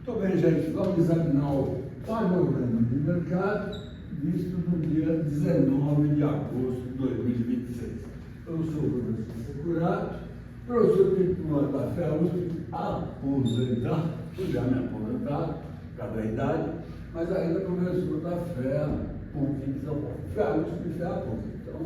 Muito bem, gente, vamos examinar o panorama de mercado visto no dia 19 de agosto de 2026. Eu sou o professor Securato, professor titular da FEUSP, aposentado, já me aposentado, cada idade, mas ainda professor da PUC de São Paulo, FEUSP e FEAPUC. Então,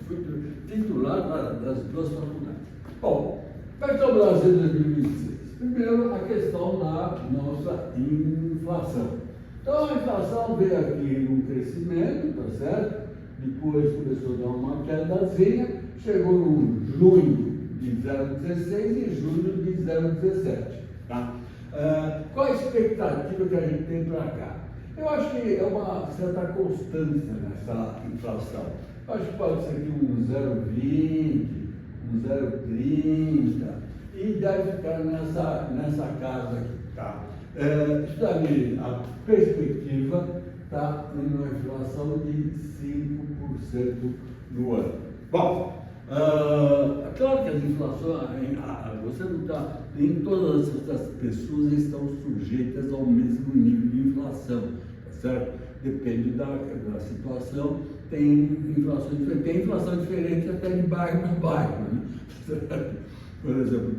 fui titular das duas faculdades. Bom, como é que está o Brasil em 2026? Primeiro, a questão da nossa inflação. Então, a inflação veio aqui um crescimento, tá certo? Depois começou a dar uma quedazinha, chegou no junho de 0,16 e julho de 0,17. Tá? Qual a expectativa que a gente tem para cá? Eu acho que é uma certa constância nessa inflação. Eu acho que pode ser aqui um 0,20, um 0,30. E deve ficar nessa casa aqui, tá? Isso daí, a perspectiva está em uma inflação de 5% no ano. Bom, é claro que as inflações, você não está, nem todas as pessoas estão sujeitas ao mesmo nível de inflação, tá certo? Depende da situação, tem inflação diferente até de bairro para bairro, né? Por exemplo,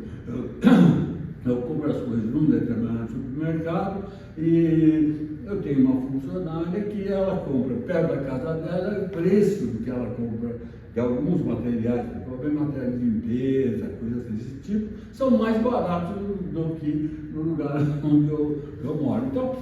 eu compro as coisas num determinado supermercado e eu tenho uma funcionária que ela compra perto da casa dela, o preço do que ela compra de alguns materiais, materiais de limpeza, coisas desse tipo, são mais baratos do que no lugar onde eu moro. Então,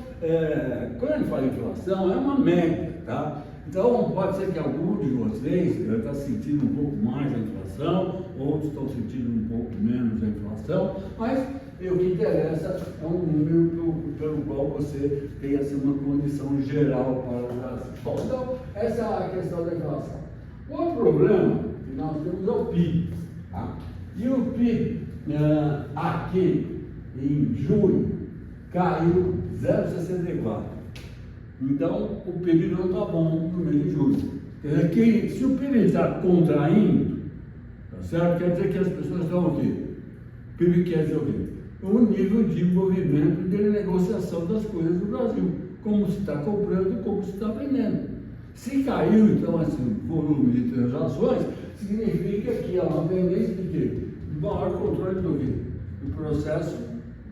quando a gente fala em inflação, é uma média, tá? Então, pode ser que alguns de vocês estão sentindo um pouco mais a inflação, outros estão sentindo um pouco menos a inflação, mas o que interessa é um número pelo qual você tem assim, uma condição geral para o Brasil. Bom, então, essa é a questão da inflação. Outro problema que nós temos é o PIB. Tá? E o PIB aqui em junho caiu 0,64. Então, o PIB não está bom no mês de julho. Quer dizer que, se o PIB está contraindo, tá certo? Quer dizer que as pessoas estão o quê? O PIB quer dizer o quê? O nível de movimento de negociação das coisas no Brasil. Como se está comprando e como se está vendendo. Se caiu, então, esse volume de transações, significa que há uma tendência de quê? De maior controle do quê? Do processo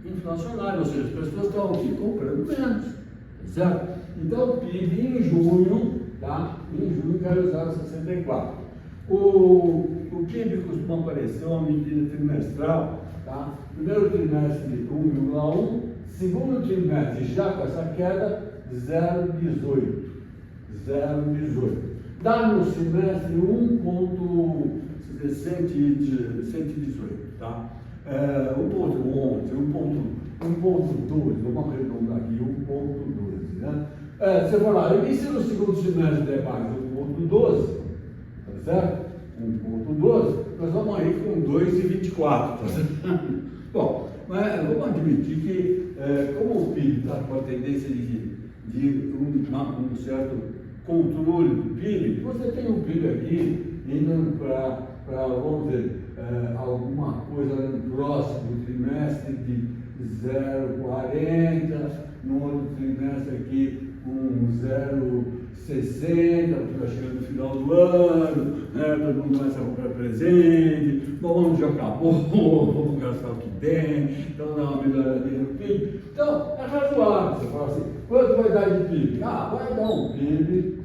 inflacionário. Ou seja, as pessoas estão aqui comprando menos. Certo? Então, o PIB em junho, tá? Em junho caiu 0,64. O PIB costuma aparecer uma medida trimestral, tá? Primeiro trimestre 1,1, segundo trimestre já com essa queda 0,18. Dá no semestre 1,118, tá? 1,11, 1,12, vamos arredondar aqui, 1,12, né? Você for lá, e se no segundo semestre der mais 1,12, tá certo? 1,12, nós vamos aí com 2,24, tá certo? Bom, mas vamos admitir que, como o PIB está com a tendência de um certo controle do PIB, você tem um PIB aqui indo para vamos dizer, alguma coisa no próximo trimestre de 0,40, no outro trimestre aqui um 0,60, porque vai chegando no final do ano, né, todo mundo começa a comprar presente, bom, o ano já acabou, vamos gastar o que tem, então dá uma melhoradinha no PIB. Então, é razoável, você fala assim, quanto vai dar de PIB? Vai dar um PIB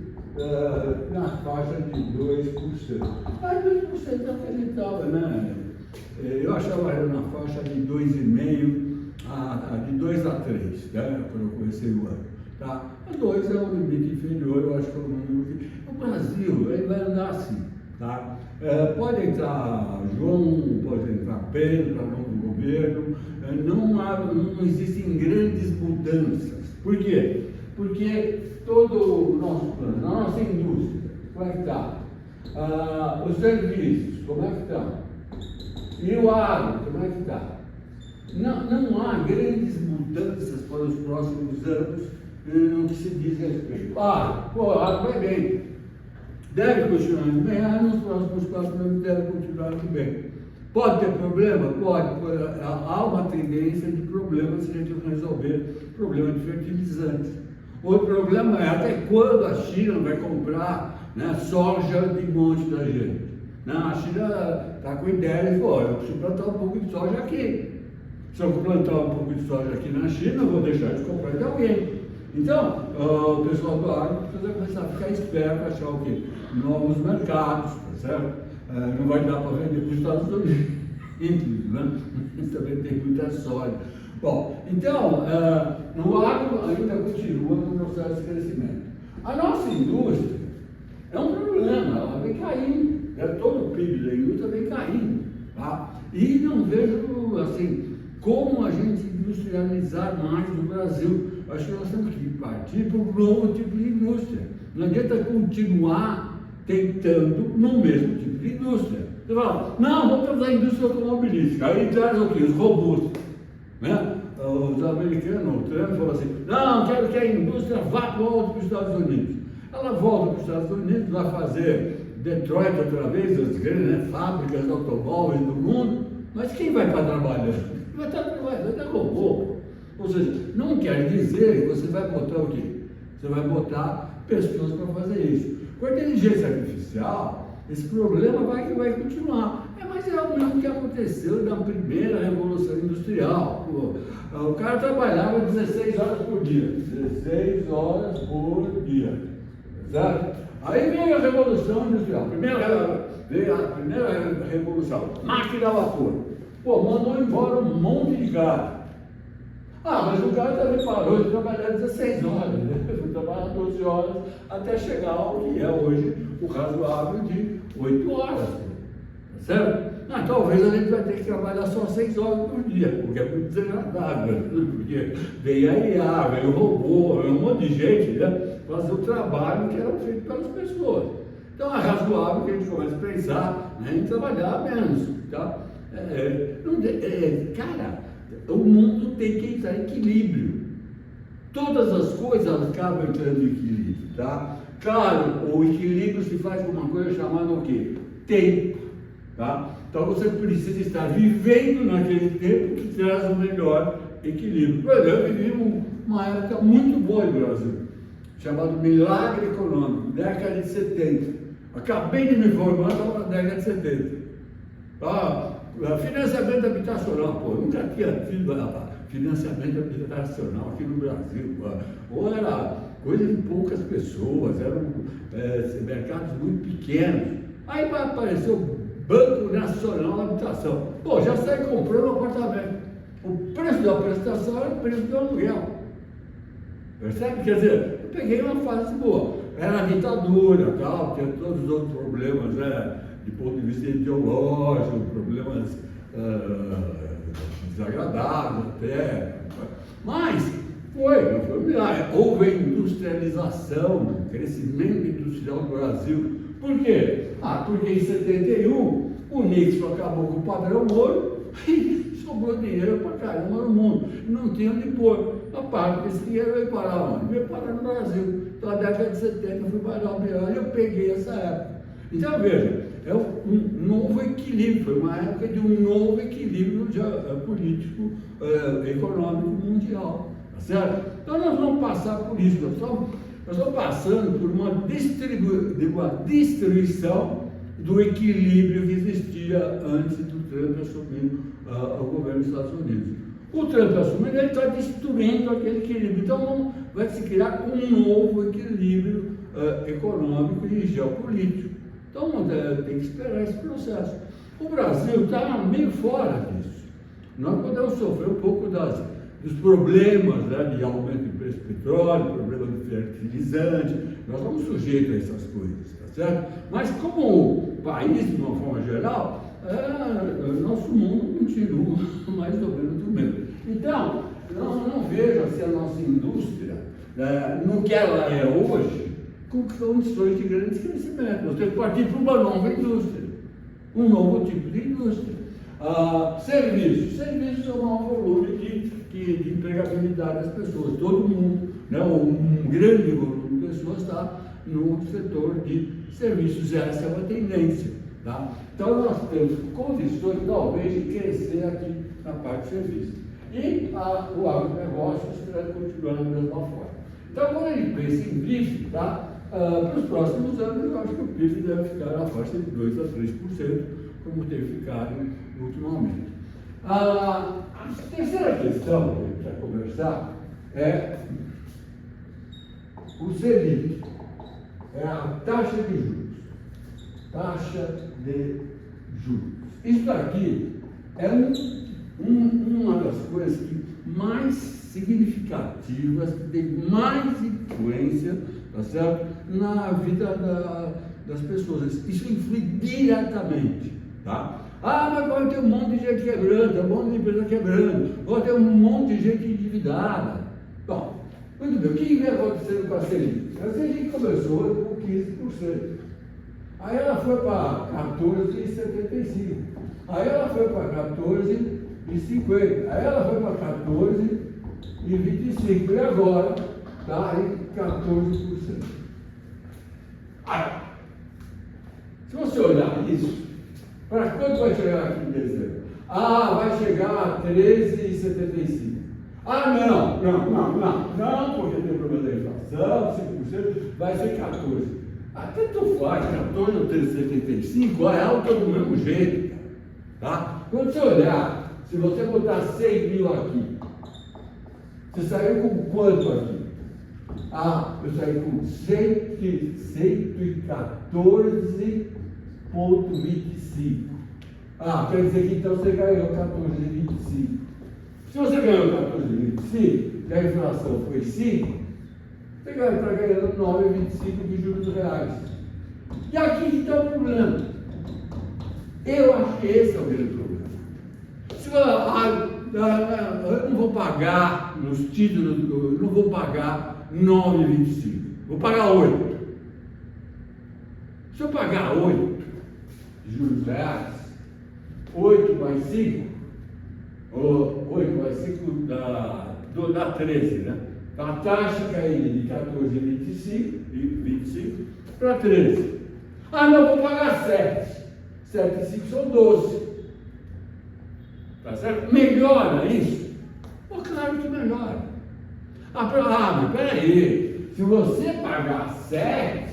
na faixa de 2%. Mas 2% é aceitável, né? Eu achava na faixa de 2,5%, de 2 a 3, né? Quando eu comecei o ano. Tá? A 2 é um limite inferior, eu acho que é um número que. O Brasil, ele vai andar assim. Tá? Pode entrar João, pode entrar Pedro, para nome do governo, não existem grandes mudanças. Por quê? Porque todo o nosso plano, a nossa indústria, como é que está? Os serviços, como é que estão? E o agro, como é que está? Não há grandes mudanças para os próximos anos no que se diz respeito. O agro vai bem. Deve continuar indo bem, nos próximos 4 anos deve continuar indo bem. Pode ter problema? Pode. Há uma tendência de problemas se a gente resolver problema de fertilizantes. Outro problema é até quando a China vai comprar, né, soja de monte da gente. Não, a China está com ideia de, eu preciso plantar um pouco de soja aqui. Se eu plantar um pouco de soja aqui na China, eu vou deixar de comprar de alguém. Então, o pessoal do agro precisa começar a ficar esperto, achar o quê? Novos mercados, tá certo? Não vai dar para vender para os Estados Unidos, né? Também tem muita soja. Bom, então, no agro ainda continua no processo de crescimento. A nossa indústria é um problema, ela vem caindo, todo o PIB da indústria vem caindo, tá? E não vejo, assim, como a gente industrializar mais no Brasil. Acho que nós temos que partir para um novo tipo de indústria. Não adianta continuar tentando no mesmo tipo de indústria. Você fala, não, vamos trazer a indústria automobilística. Aí traz o quê? Os robôs. Né? Os americanos, o Trump falou assim, não, quero que a indústria volte para os Estados Unidos. Ela volta para os Estados Unidos, vai fazer Detroit outra vez, as grandes fábricas de automóveis do mundo, mas quem vai para trabalhar? Vai estar robô. Ou seja, não quer dizer que você vai botar o quê? Você vai botar pessoas para fazer isso. Com a inteligência artificial, esse problema vai continuar. Mas é o mesmo que aconteceu na primeira revolução industrial. O cara trabalhava 16 horas por dia. 16 horas por dia. Certo? Aí veio a revolução industrial. Veio a primeira revolução. Máquina a vapor. Mandou embora um monte de cara. Mas o cara também parou de trabalhar 16 horas, né? Foi trabalhar 12 horas até chegar ao que é hoje o razoável de 8 horas. Certo? Talvez a gente vai ter que trabalhar só 6 horas por dia, porque é muito desagradável, né? Porque vem a IA, vem o robô, vem um monte de gente, né? Fazer o trabalho que era feito pelas pessoas. Então é razoável que a gente comece a pensar, né, em trabalhar menos. Tá? Cara, o mundo tem que entrar em equilíbrio. Todas as coisas acabam entrando em equilíbrio, tá? Claro, o equilíbrio se faz com uma coisa chamada o quê? Tempo, tá? Então você precisa estar vivendo naquele tempo que traz o melhor equilíbrio. Por exemplo, eu vivi uma época muito boa no Brasil, chamado milagre econômico, década de 70. Acabei de me formar, estava na década de 70. Financiamento habitacional, nunca tinha tido financiamento habitacional aqui no Brasil, ou era coisa de poucas pessoas, eram mercados muito pequenos. Aí vai aparecer o Banco Nacional da Habitação. Já sai comprando um apartamento. O preço da prestação era o preço do aluguel. Percebe? Quer dizer, eu peguei uma fase boa. Era a ditadura, tal, tinha todos os outros problemas, né? De ponto de vista ideológico, problemas desagradáveis até. Mas foi um milagre. Houve industrialização, crescimento industrial no Brasil. Por quê? Porque em 71 o Nixon acabou com o padrão ouro e sobrou dinheiro para caramba no mundo. Não tinha onde pôr. A parte desse dinheiro veio parar onde? Veio parar no Brasil. Então, na década de 70 eu fui parar o Brasil e eu peguei essa época. Então, veja, é um novo equilíbrio, foi uma época de um novo equilíbrio político, econômico mundial, tá certo? Então nós vamos passar por isso, nós estamos passando por uma destruição do equilíbrio que existia antes do Trump assumir o governo dos Estados Unidos. O Trump assumindo, ele está destruindo aquele equilíbrio, então vai se criar um novo equilíbrio econômico e geopolítico. Então, tem que esperar esse processo. O Brasil está meio fora disso. Nós podemos sofrer um pouco dos problemas, né, de aumento do preço do petróleo, problema do fertilizante. Nós estamos sujeitos a essas coisas, tá certo? Mas como país, de uma forma geral, nosso mundo continua mais ou menos do mesmo. Então, não vejo assim, a nossa indústria, no que ela é hoje, com condições de grande crescimento. Nós temos que partir para uma nova indústria, um novo tipo de indústria. Serviços é um maior volume de empregabilidade das pessoas. Todo mundo, né, um grande volume de pessoas está no setor de serviços. Essa é uma tendência. Tá? Então, nós temos condições, talvez, de crescer aqui na parte de serviço. E o agronegócio continuar da mesma forma. Então, quando a gente pensa em PIB, tá? Para os próximos anos, eu acho que o PIB deve ficar na faixa de 2% a 3%, como tem ficado ultimamente. A terceira questão que a gente vai conversar é o Selic, é a taxa de juros. Taxa de juros. Isso aqui é uma das coisas mais significativas, que tem mais influência, tá certo, na vida das pessoas. Isso influi diretamente, tá? Mas vai ter um monte de gente quebrando, tem um monte de empresa quebrando, vai ter um monte de gente endividada. Bom, muito bem, o que vem acontecendo com a Selic? A Selic começou com 15%. Aí ela foi para 14,75. Aí ela foi para 14,50. Aí ela foi para 14,25. E agora está em 14%. Aí, se você olhar isso, para quanto vai chegar aqui em dezembro? Vai chegar a 13,75. Não, porque tem problema da inflação, 5%, vai ser 14%. Tanto faz, 14 ou 13,75, é alta do mesmo jeito. Tá? Quando você olhar, se você botar 100 mil aqui, você saiu com quanto aqui? Eu saí com 114,25. Quer dizer que então você ganhou 14,25. Se você ganhou 14,25 e a inflação foi 5, você está ganhando 9,25 de juros reais. E aqui está o problema. Eu acho que esse é o grande problema. Se eu não vou pagar nos títulos, eu não vou pagar 9,25, vou pagar 8. Se eu pagar 8 de juros reais, 8 mais 5, 8 mais 5 dá 13, né? Então a taxa caiu de 14,25 para 13. Não, vou pagar 7. 7 e 5 são 12. Tá certo? Melhora isso? Claro que melhora. Mas peraí, se você pagar 7,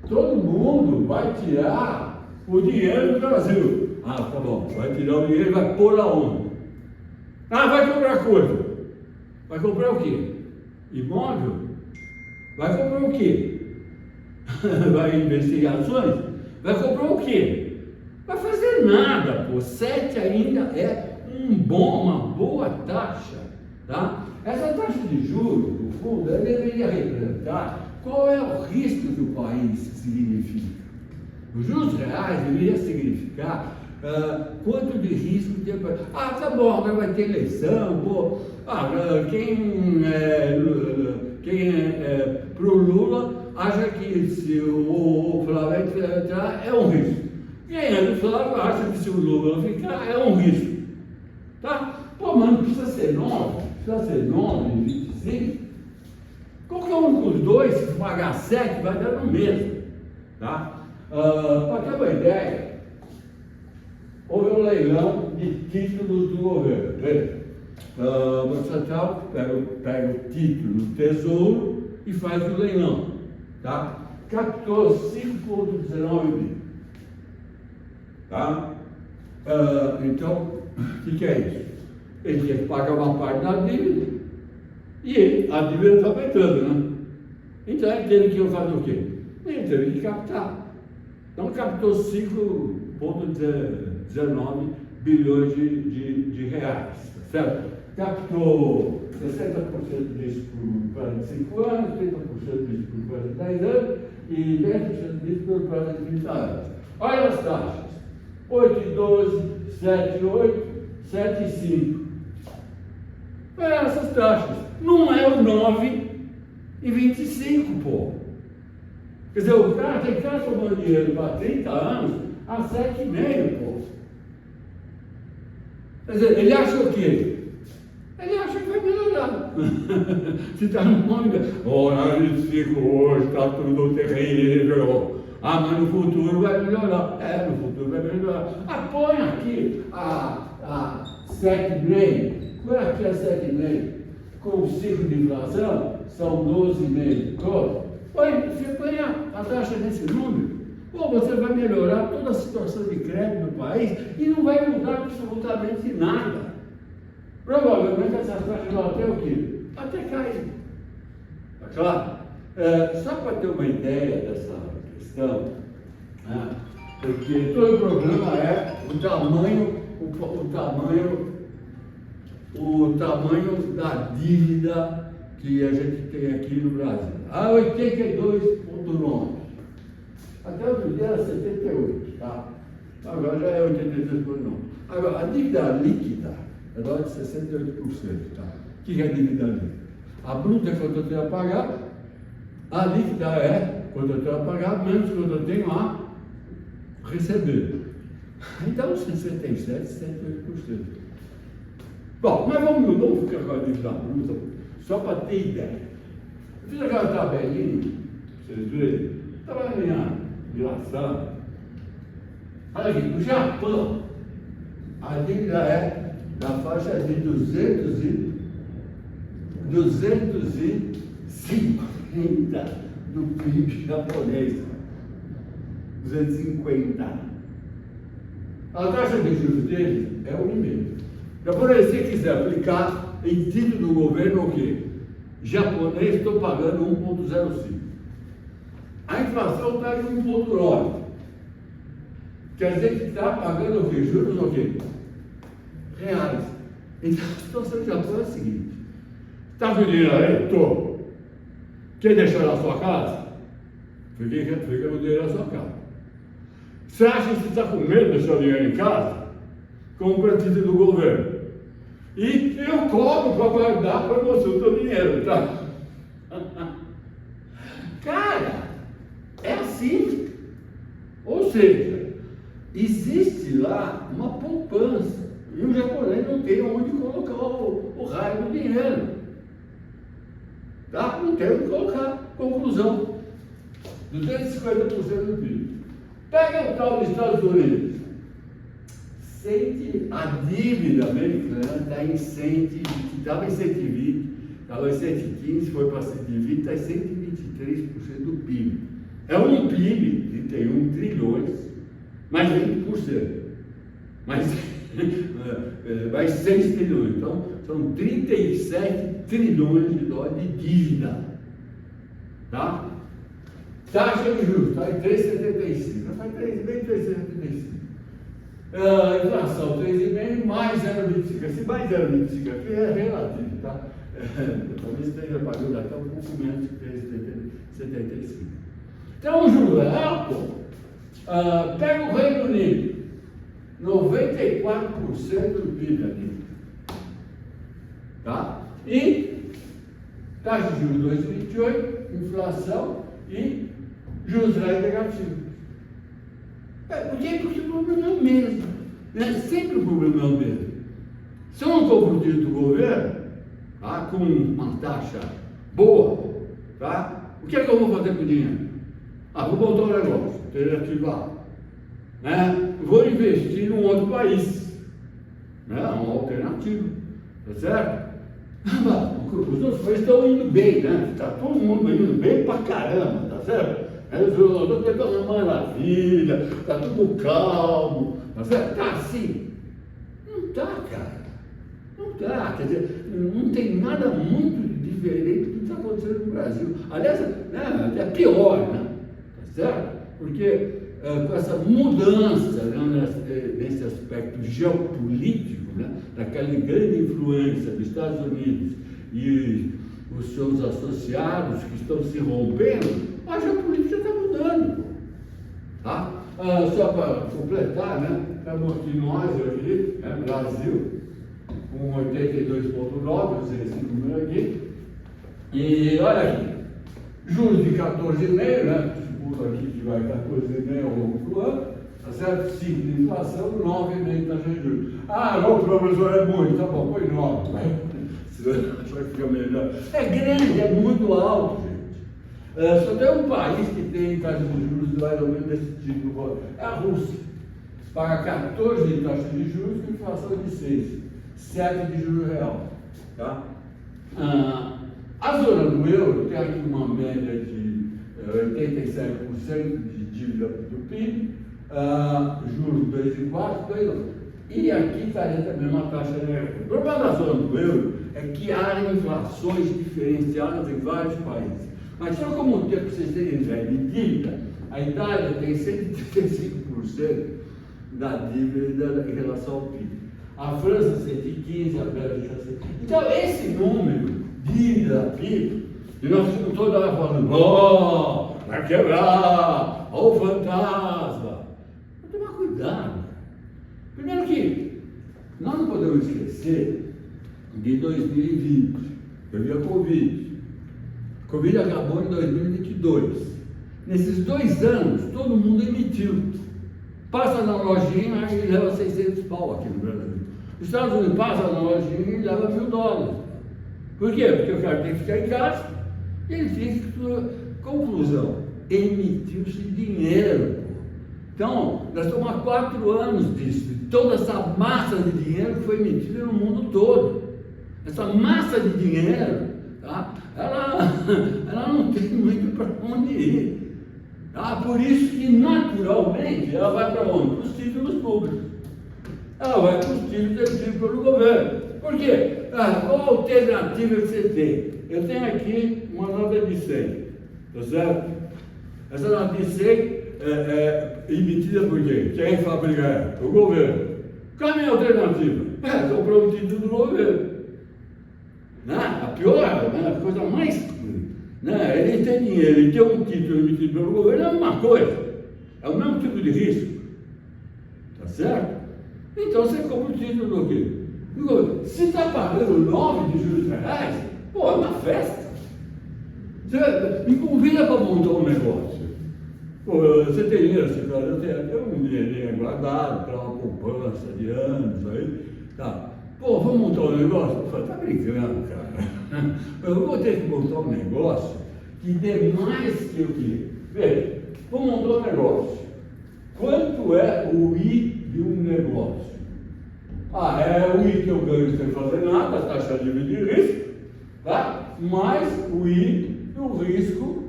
todo mundo vai tirar o dinheiro do Brasil. Tá bom, vai tirar o dinheiro e vai pôr aonde? Vai comprar coisa. Vai comprar o quê? Imóvel? Vai comprar o quê? Vai investir em ações? Vai comprar o quê? Vai fazer nada, 7 ainda é uma boa taxa, tá? Essa taxa de juros, no fundo, ela deveria representar qual é o risco que o país significa. Os juros reais deveria significar quanto de risco tem. Tá bom, agora vai ter eleição, quem é pro Lula acha que se o Flávio entrar é um risco. Quem é do Flávio acha que se o Lula ficar é um risco. Tá? Mas não precisa ser 9, precisa ser 9, 25. Qualquer um dos dois, se pagar 7, vai dar no mesmo. Tá? Para ter uma ideia, houve um leilão de títulos do governo. O Banco Central pega o título do Tesouro e faz o leilão. Tá? Captou 5,19 bi. Tá? Então, o que é isso? Ele tinha que pagar uma parte da dívida e a dívida está aumentando, né? Então ele teve que fazer o quê? Ele teve que captar. Então captou 5,19 bilhões de reais, certo? Captou 60% disso por 45 anos, 30% disso por 10 anos e 10% disso por 30 anos. Olha as taxas: 8,12, 7,8, 7,5. Essas taxas. Não é o 9,25, Quer dizer, o cara tem que estar tomando dinheiro para 30 anos a 7,5, Quer dizer, ele acha o quê? Ele acha que vai melhorar lá. Se está no nome, olha, a gente fica hoje, está tudo terrível. Ah, mas no futuro vai melhorar. É, no futuro vai melhorar. Ah, põe aqui a 7,5. Põe aqui a 7,5. Com o ciclo de inflação, são 12,5. Pronto. Você põe a taxa desse número. Ou você vai melhorar toda a situação de crédito do país e não vai mudar absolutamente nada. Provavelmente essas taxas vão até o quê? Até cair. Tá claro? Só para ter uma ideia dessa questão, né? Porque todo o problema é o tamanho da dívida que a gente tem aqui no Brasil. A 82,9. Até outro dia era 78, tá? Agora já é 83,9. Agora, a dívida líquida é de 68%, tá? O que é a dívida líquida? A bruta é quanto eu tenho a pagar, a líquida é quanto eu tenho a pagar, menos quanto eu tenho a receber. Então, 67%, 68%. Bom, mas vamos ficar com a dívida bruta, só para ter ideia. Eu fiz aquela tabelinha, vocês verem, tabelinha engraçada. Olha aqui, no Japão, a dívida é da faixa de 250 do PIB japonês. 250. A taxa de juros deles é 1,5. Já por aí, se quiser aplicar em título do governo, o quê? Japonês, estou pagando 1,05. A inflação está em 1,9. Quer dizer que está pagando o quê? Juros o quê? Reais. Então a situação do Japão é a seguinte: está com dinheiro aí? Estou. Quer deixar na sua casa? Fica com dinheiro na sua casa. Você acha que você está com medo de deixar o dinheiro em casa? Compra título do governo. E eu cobro para guardar para você o teu dinheiro, tá? Cara, é assim. Ou seja, existe lá uma poupança. E o japonês não tem onde colocar o raio do dinheiro. Tá? Não tem onde colocar. Conclusão: 250% do PIB. Pega o tal dos Estados Unidos. A dívida americana está em 120, estava em 120, estava em 115, foi para 120, está em 123% do PIB. É um PIB de 31 trilhões, mais 20%. Mais 6 trilhões. Então, são 37 trilhões de dólares de dívida. Tá? Taxa de juros está em 3,75. Já faz 3,5, 3,75. Inflação 3,5 mais 0,25. Esse mais 0,25 aqui é relativo, tá? Talvez esteja pagando até um pouco menos que 3,75. Então, o juro é alto. Pega o Reino Unido, 94% do PIB aqui. Tá? E taxa de juros 2,28, inflação e juros reais negativos. Por quê? Porque o problema é o mesmo. Né? Sempre o problema é o mesmo. Se eu não compro o título do governo, tá? Com uma taxa boa, tá? O que é que eu vou fazer com o dinheiro? Vou botar um negócio, reativar. Né? Vou investir num outro país. Né? Uma alternativa. Tá certo? Os outros países estão indo bem, né? Está todo mundo indo bem pra caramba, tá certo? Estou tentando uma maravilha, está tudo calmo, tá certo? Está assim. Não está, cara. Não está. Quer dizer, não tem nada muito diferente do que está acontecendo no Brasil. Aliás, né, é pior, né? Tá certo? Porque com essa mudança, né, nesse aspecto geopolítico, né, daquela grande influência dos Estados Unidos e os seus associados que estão se rompendo, a geopolítica está mudando. Tá? Só para completar, né, estamos aqui nós, aqui, Brasil, com 82,9, usei esse número aqui, e olha aqui, juros de 14,5, né? Aqui que vai 14,5 ao longo do ano, tá certo? 5 de inflação, 9,5 taxa de juros. Não, professor, é muito, tá bom, põe 9, vai. Acho que fica melhor. É grande, é muito alto, gente. Só tem um país que tem taxa de juros mais ou menos desse tipo. É a Rússia. Paga 14 de taxa de juros com inflação de 6. 7 de juros real. Tá? A zona do euro tem aqui uma média de 87% de dívida do PIB, juros 2,4%, e aqui estaria também uma taxa negativa. O problema da zona do euro é que há inflações diferenciadas em vários países. Mas só como um tempo, para vocês terem ideia de dívida, a Itália tem 135% da dívida em relação ao PIB. A França 115%, a Bélgica 115%. Então, esse número, dívida, PIB, e nós ficamos toda hora falando, vai quebrar, o fantasma. Vamos tomar cuidado. Primeiro que nós não podemos esquecer de 2020, teve a Covid. A Covid acabou em 2022. Nesses 2 anos, todo mundo emitiu. Passa na lojinha e leva 600 pau aqui no Brasil. Os Estados Unidos passa na lojinha e leva $1.000. Por quê? Porque o cara tem que ficar em casa e ele tem que... Conclusão, emitiu-se dinheiro. Então, nós estamos há 4 anos disso. Toda essa massa de dinheiro que foi emitida no mundo todo. Essa massa de dinheiro, tá? ela não tem muito para onde ir. Por isso que, naturalmente, ela vai para onde? Para os títulos públicos. Ela vai para os títulos emitidos pelo governo. Por quê? Qual a alternativa que você tem? Eu tenho aqui uma nota de 100, tá certo? Essa nota de 100 é emitida por quem? Quem fabrica ela? O governo. Qual é a minha alternativa? Comprar um título do governo. A pior, a coisa mais... Ele tem dinheiro, ele tem um título emitido pelo governo, é a mesma coisa. É o mesmo tipo de risco. Tá certo? Então você compra o título do quê? Se está pagando 9 de juros reais, é uma festa. Você me convida para montar um negócio. Você tem dinheiro, eu tenho um dinheirinho guardado para uma poupança de anos aí. Tá. Vamos montar um negócio? Tá brincando, cara. Eu vou ter que montar um negócio que dê mais que o quê? Veja, vou montar um negócio. Quanto é o I de um negócio? É o I que eu ganho sem fazer nada, a taxa livre de risco, tá? Mais o I do risco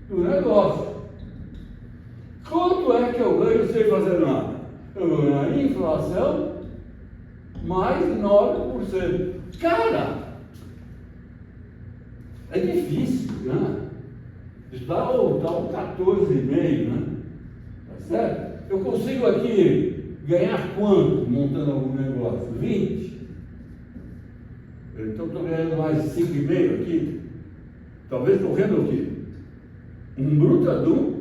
do negócio. Quanto é que eu ganho sem fazer nada? Eu ganho a inflação mais 9%. Cara, é difícil, né? Dá um 14,5%, né? Tá certo? Eu consigo aqui ganhar quanto montando algum negócio? 20? Então estou ganhando mais 5,5 aqui. Talvez correndo o quê? Um brutador,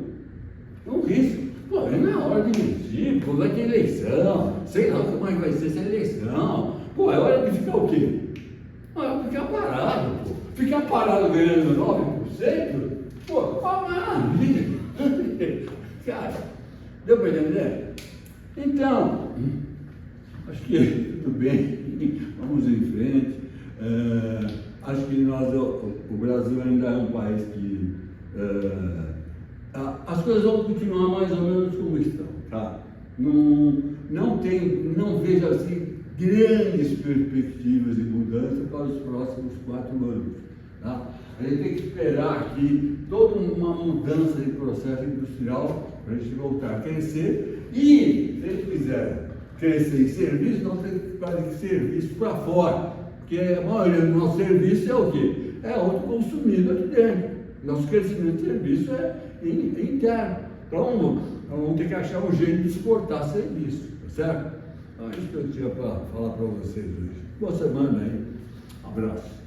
um risco. É na hora de mentir, vai ter eleição, sei lá como é que vai ser essa eleição. É hora de ficar o quê? Ficar parado, Ficar parado ganhando 9%? Maravilha. Cara, deu para entender? Então, acho que tudo bem, vamos em frente. Acho que o Brasil ainda é um país que as coisas vão continuar mais ou menos como estão, tá? Não vejo assim grandes perspectivas de mudança para os próximos 4 anos, tá? A gente tem que esperar aqui toda uma mudança de processo industrial para a gente voltar a crescer e, se a gente quiser crescer em serviço, nós temos que fazer serviço para fora, porque a maioria do nosso serviço é o quê? É autoconsumido aqui dentro. Nosso crescimento de serviço é interno. Então, vamos ter que achar um jeito de exportar serviço, tá certo? Então, é isso que eu tinha para falar para vocês hoje. Boa semana aí. Um abraço.